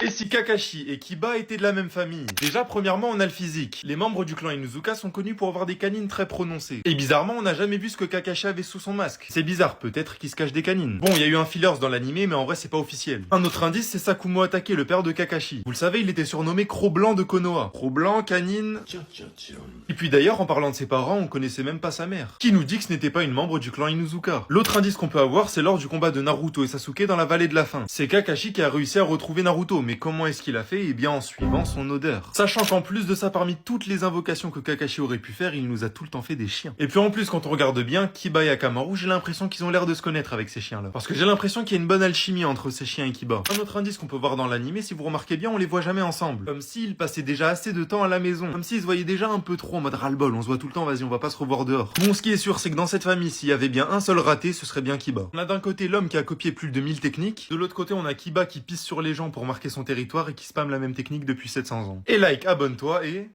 Et si Kakashi et Kiba étaient de la même famille? Déjà, premièrement, on a le physique. Les membres du clan Inuzuka sont connus pour avoir des canines très prononcées. Et bizarrement, on n'a jamais vu ce que Kakashi avait sous son masque. C'est bizarre, peut-être qu'il se cache des canines. Bon, il y a eu un fillers dans l'animé, mais en vrai, c'est pas officiel. Un autre indice, c'est Sakumo Atake, le père de Kakashi. Vous le savez, il était surnommé Croc Blanc de Konoha. Croc Blanc, canine... Et puis d'ailleurs, en parlant de ses parents, on connaissait même pas sa mère. Qui nous dit que ce n'était pas une membre du clan Inuzuka? L'autre indice qu'on peut avoir, c'est lors du combat de Naruto et Sasuke dans la vallée de la faim. C'est Kakashi qui a réussi à retrouver Naruto, mais comment est-ce qu'il a fait? Eh bien en suivant son odeur. Sachant qu'en plus de ça, parmi toutes les invocations que Kakashi aurait pu faire, il nous a tout le temps fait des chiens. Et puis en plus, quand on regarde bien, Kiba et Akamaru, j'ai l'impression qu'ils ont l'air de se connaître avec ces chiens-là. Parce que j'ai l'impression qu'il y a une bonne alchimie entre ces chiens et Kiba. Un autre indice qu'on peut voir dans l'animé, si vous remarquez bien, on les voit jamais ensemble. Comme s'ils passaient déjà assez de temps à la maison. Comme s'ils se voyaient déjà un peu trop en mode ras-le-bol. On se voit tout le temps, vas-y, on va pas se revoir dehors. Bon, ce qui est sûr, c'est que dans cette famille, s'il y avait bien un seul raté, ce serait bien Kiba. On a d'un côté l'homme qui a copié plus de 1000 techniques. De l'autre côté, on a Kiba qui pisse sur les gens pour marquer son territoire et qui spamme la même technique depuis 700 ans. Et like, abonne-toi et...